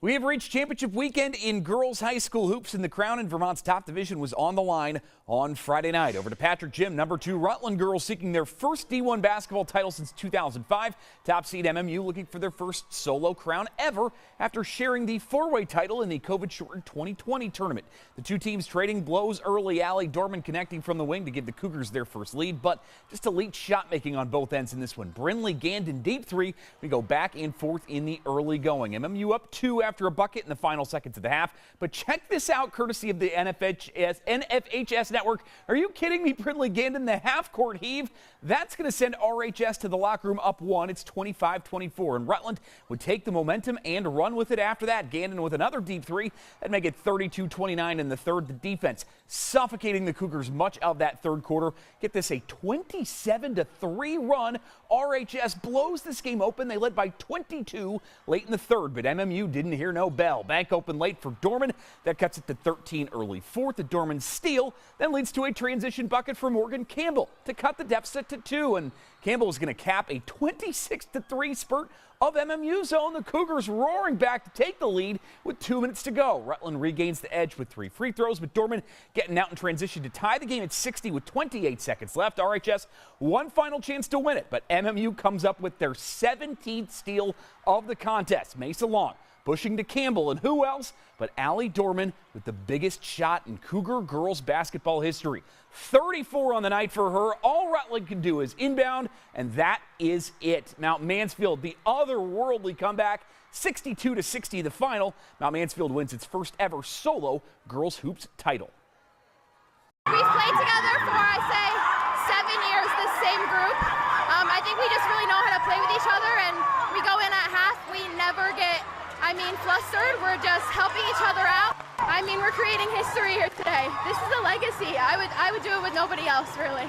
We have reached championship weekend in girls high school hoops, and the crown in Vermont's top division was on the line on Friday night. Over to Patrick Gym, number 2 Rutland girls seeking their first D1 basketball title since 2005. Top seed MMU looking for their first solo crown ever after sharing the four-way title in the COVID-shortened 2020 tournament. The two teams trading blows early. Allie Dorman connecting from the wing to give the Cougars their first lead, but just elite shot making on both ends in this one. Brinley Gandon deep three. We go back and forth in the early going. MMU up 2 after a bucket in the final seconds of the half. But check this out, courtesy of the NFHS network. Are you kidding me? Brinley Gandon, the half-court heave. That's going to send RHS to the locker room up 1. It's 25-24, and Rutland would take the momentum and run with it after that. Gandon with another deep three. That'd make it 32-29 in the third. The defense suffocating the Cougars much of that third quarter. Get this, a 27-3 run. RHS blows this game open. They led by 22 late in the third, but MMU didn't hear no bell. Bank open late for Dorman. That cuts it to 13 early fourth. The Dorman steal then leads to a transition bucket for Morgan Campbell to cut the deficit to 2. And Campbell is going to cap a 26-3 spurt of MMU's own. The Cougars roaring back to take the lead with 2 minutes to go. Rutland regains the edge with 3 free throws, but Dorman getting out in transition to tie the game at 60 with 28 seconds left. RHS one final chance to win it, but MMU comes up with their 17th steal of the contest. Mesa Long pushing to Campbell, and who else but Allie Dorman with the biggest shot in Cougar girls basketball history. 34 on the night for her. All Rutland can do is inbound, and that is it. Mount Mansfield, the otherworldly comeback, 62-60 the final. Mount Mansfield wins its first ever solo girls hoops title. We've played together for, I say, 7 years, this same group. I think we just really know how to play with each other, and we go in at half, we never get flustered. We're just helping each other out. We're creating history here today. This is a legacy. I would do it with nobody else, really.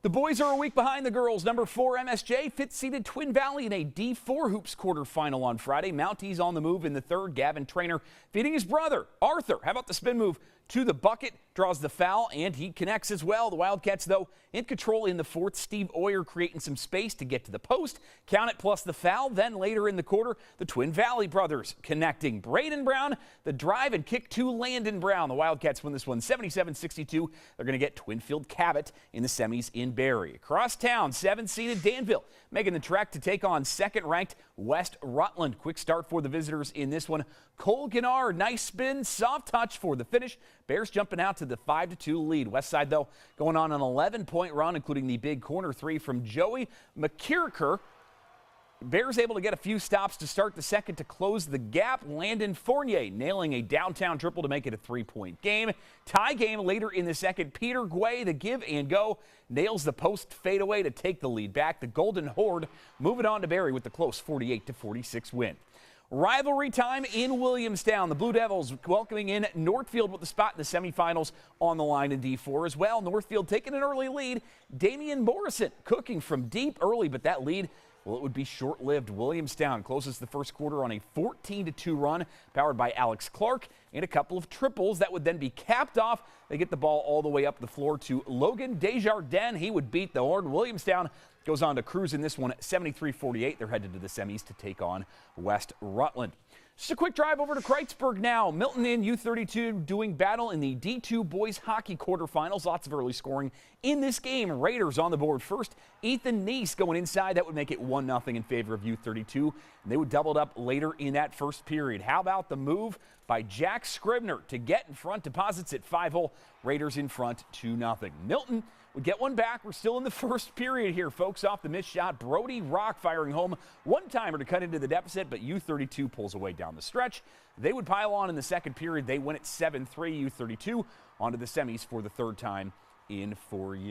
The boys are a week behind the girls. Number 4 MSJ, 5th-seeded Twin Valley in a D4 hoops quarterfinal on Friday. Mounties on the move in the third. Gavin Trainer feeding his brother, Arthur. How about the spin move to the bucket? Draws the foul, and he connects as well. The Wildcats, though, in control in the fourth. Steve Oyer creating some space to get to the post. Count it plus the foul. Then later in the quarter, the Twin Valley brothers connecting. Braden Brown, the drive and kick to Landon Brown. The Wildcats win this one 77-62. They're going to get Twinfield Cabot in the semis in Barry. Across town, 7th-seeded Danville making the trek to take on 2nd-ranked West Rutland. Quick start for the visitors in this one. Cole Gennard, nice spin, soft touch for the finish. Bears jumping out to the 5-2 lead. Westside, though, going on an 11-point run, including the big corner 3 from Joey McKirker. Bears able to get a few stops to start the second to close the gap. Landon Fournier nailing a downtown triple to make it a 3-point game. Tie game later in the second. Peter Guay, the give and go, nails the post fadeaway to take the lead back. The Golden Horde moving on to Barry with the close 48-46 win. Rivalry time in Williamstown. The Blue Devils welcoming in Northfield with the spot in the semifinals on the line in D4 as well. Northfield taking an early lead. Damian Morrison cooking from deep early, but that lead, well, it would be short-lived. Williamstown closes the first quarter on a 14-2 run powered by Alex Clark and a couple of triples that would then be capped off. They get the ball all the way up the floor to Logan Desjardins. He would beat the Horde. Williamstown goes on to cruise in this one 73-48. They're headed to the semis to take on West Rutland. Just a quick drive over to Kreitzberg now. Milton in U32 doing battle in the D2 boys hockey quarterfinals. Lots of early scoring in this game. Raiders on the board first. Ethan Neese going inside. That would make it 1-0 in favor of U32. And they would double it up later in that first period. How about the move by Jack Scribner to get in front? Deposits at 5-0. Raiders in front 2-0. Milton would get one back. We're still in the first period here, folks. Off the missed shot, Brody Rock firing home one-timer to cut into the deficit, but U32 pulls away down the stretch. They would pile on in the second period. They win it 7-3. U32 onto the semis for the third time in 4 years.